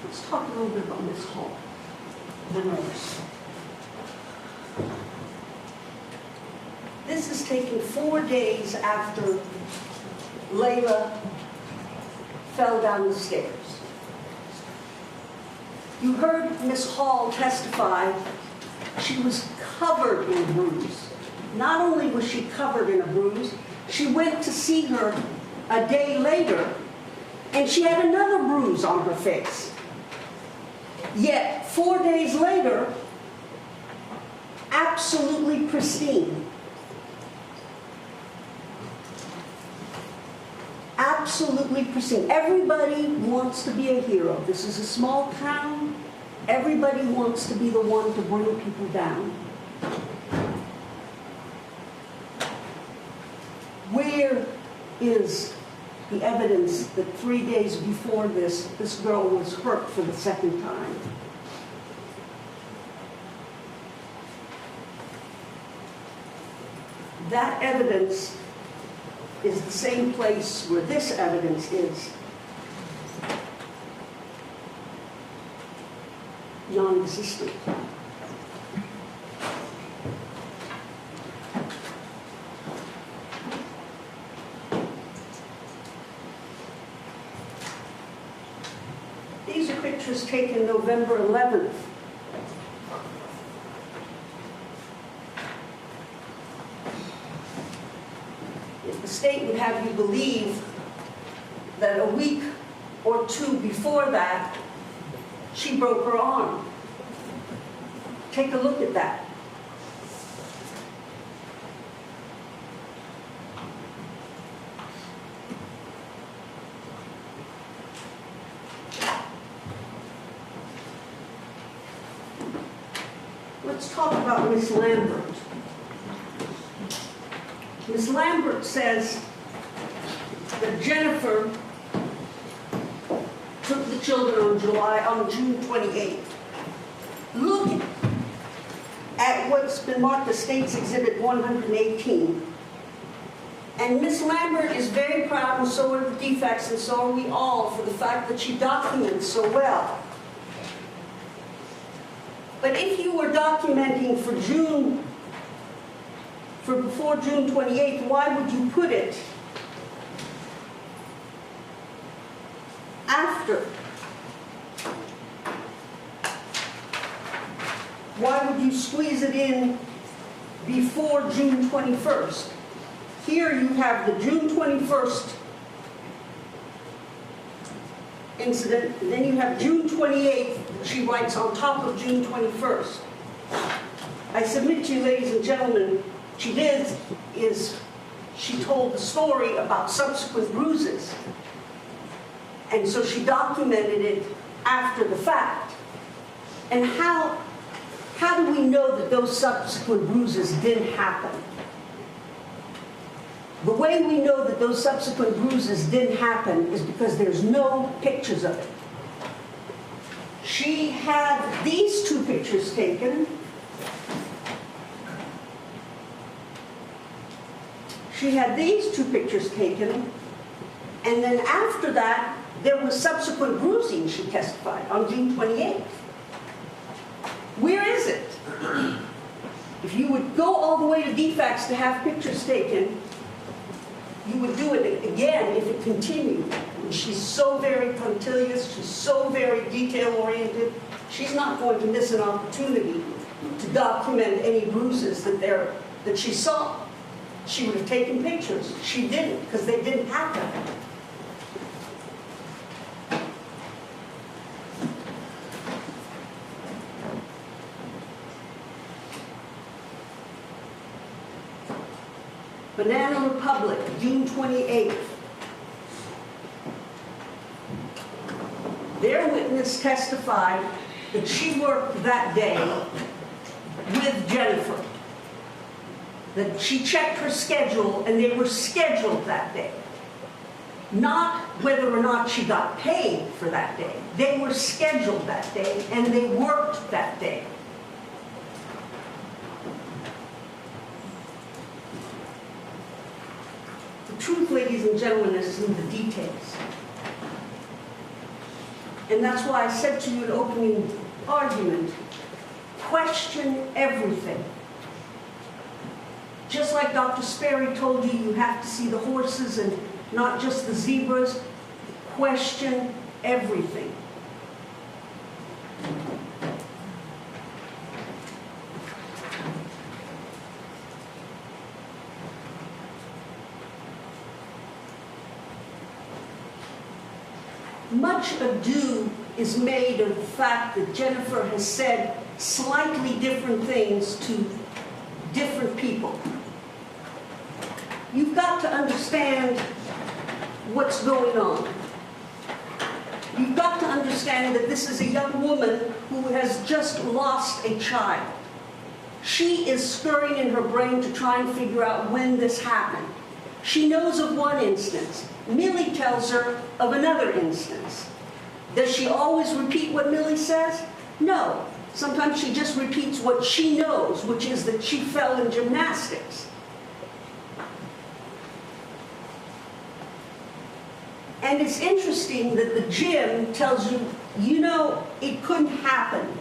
Let's talk a little bit about Miss Hall, the nurse. This is taken 4 days after Layla fell down the stairs. You heard Miss Hall testify. She was covered in a bruise. Not only was she covered in a bruise, she went to see her a day later, and she had another bruise on her face. Yet, 4 days later, absolutely pristine. Absolutely pristine. Everybody wants to be a hero. This is a small town. Everybody wants to be the one to bring people down. Where is the evidence that 3 days before this girl was hurt for the second time? That evidence is the same place where this evidence is. Non-existent. These are pictures taken November 11th. If the state would have you believe that a week or two before that, she broke her arm. Take a look at that. Let's talk about Miss Lambert. Miss Lambert says that Jennifer took the children on June 28th. Look at what's been marked as State's Exhibit 118. And Miss Lambert is very proud, and so are the defects, and so are we all, for the fact that she documents so well. But if you were documenting for before June 28th, why would you put it after? Why would you squeeze it in before June 21st? Here you have the June 21st incident, and then you have June 28th that she writes on top of June 21st. I submit to you, ladies and gentlemen, she told the story about subsequent bruises. And so she documented it after the fact. And how do we know that those subsequent bruises didn't happen? The way we know that those subsequent bruises didn't happen is because there's no pictures of it. She had these two pictures taken. And then after that, there was subsequent bruising, she testified, on June 28th. Where is it? If you would go all the way to defects to have pictures taken, you would do it again if it continued. And she's so very punctilious, she's so very detail-oriented, she's not going to miss an opportunity to document any bruises that she saw. She would have taken pictures. She didn't, because they didn't happen. Banana Republic, June 28th. Their witness testified that she worked that day with Jennifer. That she checked her schedule and they were scheduled that day. Not whether or not she got paid for that day. They were scheduled that day and they worked that day. The truth, ladies and gentlemen, is in the details. And that's why I said to you in opening argument, question everything. Just like Dr. Sperry told you, you have to see the horses and not just the zebras. Question everything. Much ado is made of the fact that Jennifer has said slightly different things to different people. You've got to understand what's going on. You've got to understand that this is a young woman who has just lost a child. She is scurrying in her brain to try and figure out when this happened. She knows of one instance. Millie tells her of another instance. Does she always repeat what Millie says? No. Sometimes she just repeats what she knows, which is that she fell in gymnastics. And it's interesting that the gym tells you, you know, it couldn't happen.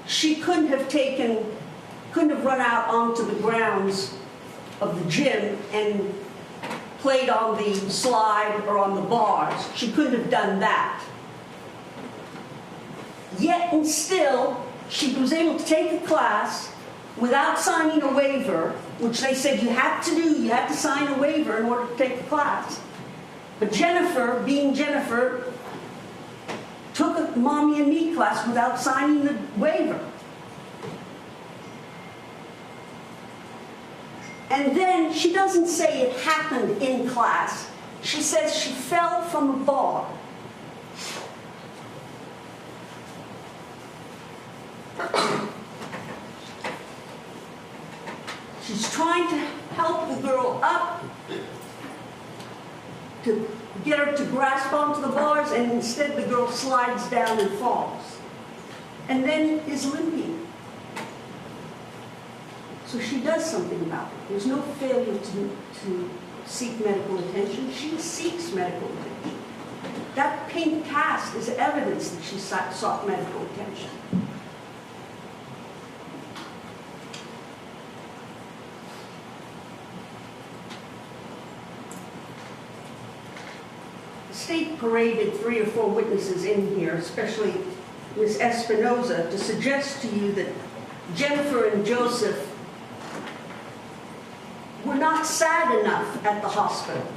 She couldn't have run out onto the grounds of the gym and played on the slide or on the bars. She couldn't have done that. Yet and still, she was able to take a class without signing a waiver, which they said you have to do, you have to sign a waiver in order to take the class. But Jennifer, being Jennifer, mommy and me class without signing the waiver. And then she doesn't say it happened in class. She says she fell from a bar. She's trying to help the girl up, to get her to grasp onto the bars, and instead the girl slides down and falls. And then is limping. So she does something about it. There's no failure to seek medical attention. She seeks medical attention. That pink cast is evidence that she sought medical attention. The state paraded 3 or 4 witnesses in here, especially Ms. Espinoza, to suggest to you that Jennifer and Joseph were not sad enough at the hospital.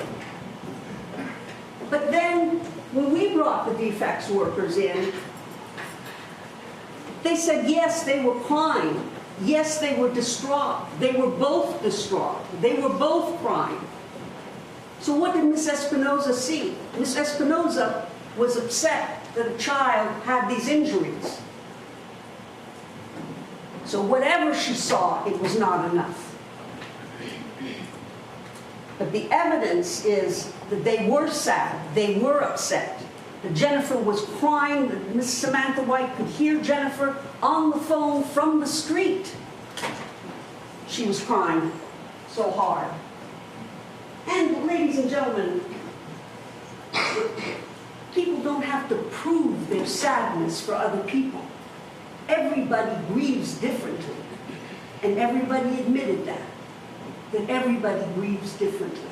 But then, when we brought the defects workers in, they said, yes, they were crying. Yes, they were distraught. They were both distraught. They were both crying. So what did Ms. Espinoza see? Ms. Espinoza was upset that a child had these injuries. So whatever she saw, it was not enough. But the evidence is that they were sad, they were upset. That Jennifer was crying, that Miss Samantha White could hear Jennifer on the phone from the street. She was crying so hard. And ladies and gentlemen, people don't have to prove their sadness for other people. Everybody grieves differently. And everybody admitted that everybody grieves differently.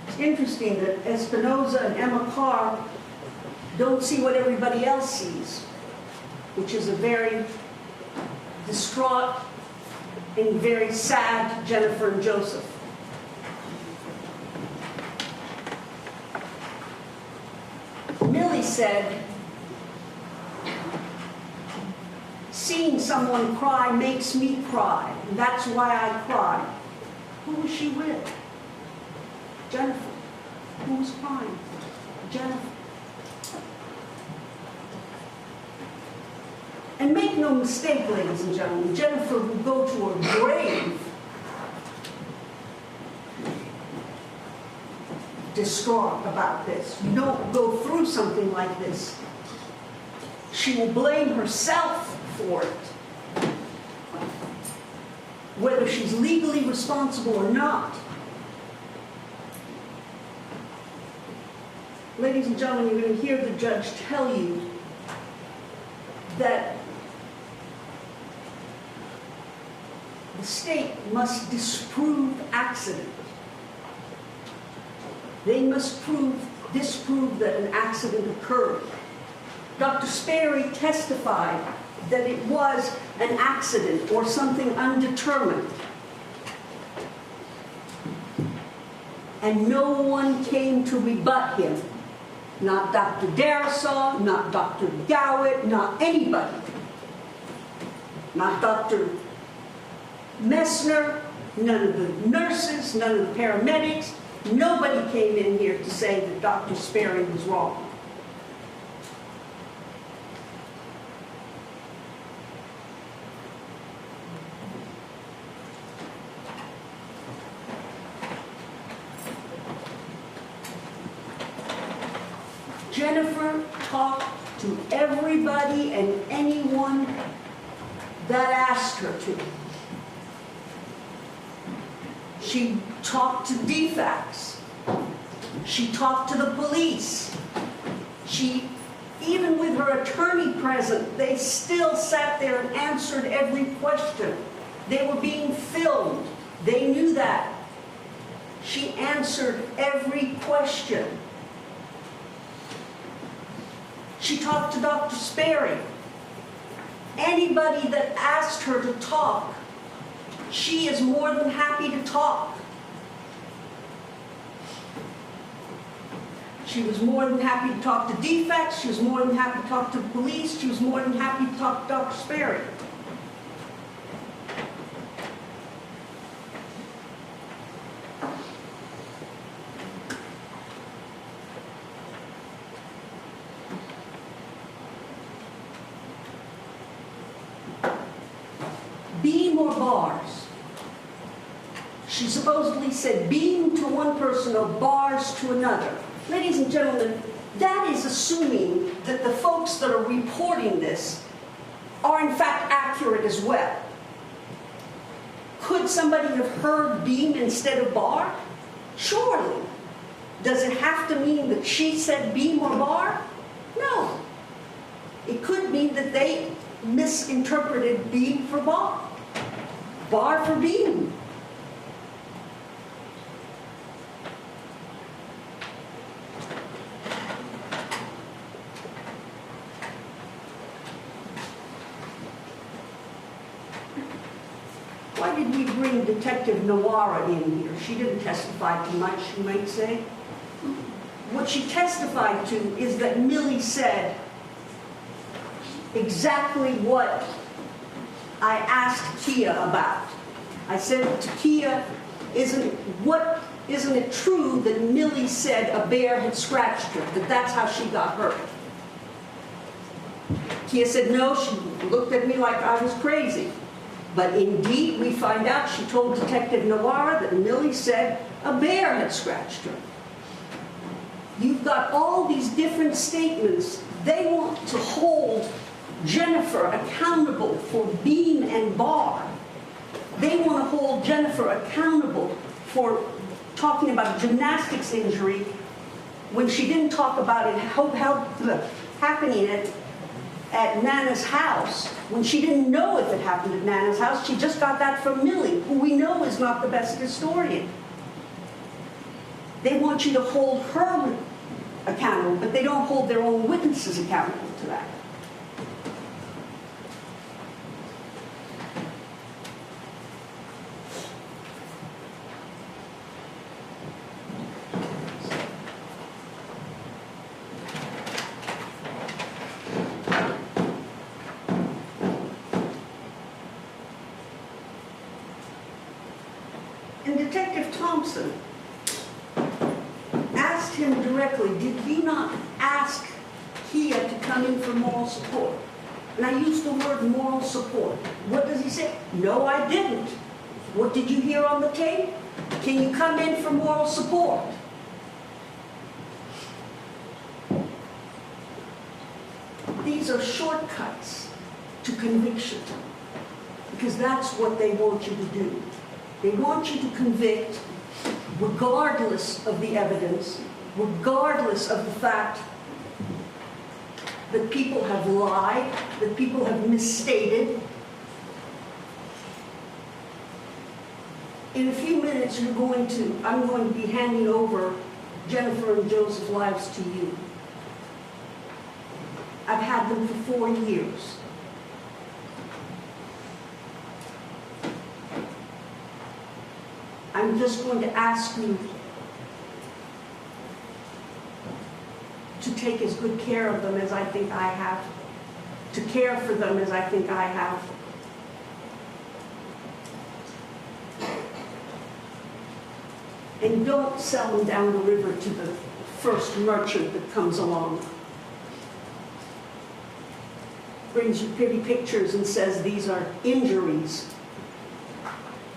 It's interesting that Espinoza and Emma Carr don't see what everybody else sees, which is a very distraught and very sad Jennifer and Joseph. Millie said, seeing someone cry makes me cry, and that's why I cry. Who was she with? Jennifer. Who was crying? Jennifer. And make no mistake, ladies and gentlemen, Jennifer will go to her grave distraught about this. You don't go through something like this. She will blame herself for it, whether she's legally responsible or not. Ladies and gentlemen, you're going to hear the judge tell you that the state must disprove accident. They must disprove that an accident occurred. Dr. Sperry testified that it was an accident or something undetermined. And no one came to rebut him. Not Dr. Darasaw, not Dr. Gowett, not anybody. Not Dr. Messner, none of the nurses, none of the paramedics. Nobody came in here to say that Dr. Sperry was wrong. Jennifer talked to everybody and anyone that asked her to. She talked to DFACS. She talked to the police. Even with her attorney present, they still sat there and answered every question. They were being filmed. They knew that. She answered every question. She talked to Dr. Sperry. Anybody that asked her to talk, she is more than happy to talk. She was more than happy to talk to defects. She was more than happy to talk to the police. She was more than happy to talk to Dr. Sperry. Beam or bars? She supposedly said beam to one person or bars to another. Ladies and gentlemen, that is assuming that the folks that are reporting this are in fact accurate as well. Could somebody have heard beam instead of bar? Surely. Does it have to mean that she said beam or bar? No. It could mean that they misinterpreted beam for bar, bar for beam. Why did we bring Detective Nawara in here? She didn't testify too much, you might say. What she testified to is that Millie said exactly what I asked Kia about. I said to Kia, isn't it true that Millie said a bear had scratched her, that that's how she got hurt? Kia said no, she looked at me like I was crazy. But indeed, we find out she told Detective Nawara that Millie said a bear had scratched her. You've got all these different statements. They want to hold Jennifer accountable for beam and bar. They want to hold Jennifer accountable for talking about a gymnastics injury when she didn't talk about it happening at Nana's house, when she didn't know if it happened at Nana's house. She just got that from Millie, who we know is not the best historian. They want you to hold her accountable, but they don't hold their own witnesses accountable to that. And Detective Thompson asked him directly, did you not ask Kia to come in for moral support? And I used the word moral support. What does he say? No, I didn't. What did you hear on the tape? Can you come in for moral support? These are shortcuts to conviction, because that's what they want you to do. They want you to convict regardless of the evidence, regardless of the fact that people have lied, that people have misstated. In a few minutes, I'm going to be handing over Jennifer and Joseph's lives to you. I've had them for 4 years. I'm just going to ask you to take as good care of them as I think I have, to care for them as I think I have. And don't sell them down the river to the first merchant that comes along. Brings you pretty pictures and says these are injuries,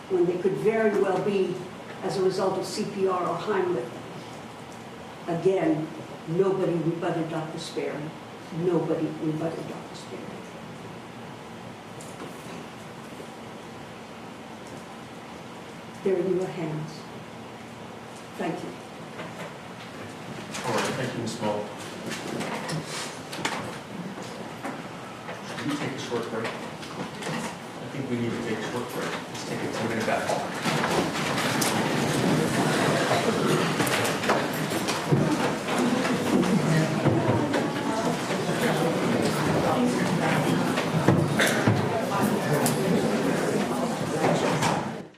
when they could very well be as a result of CPR or Heimlich. Again, nobody rebutted Dr. Sperry. Nobody rebutted Dr. Sperry. They're in your hands. Thank you. All right, thank you, Ms. Mull. Should we take a short break? I think we need to take a short break. Let's take a 10-minute back.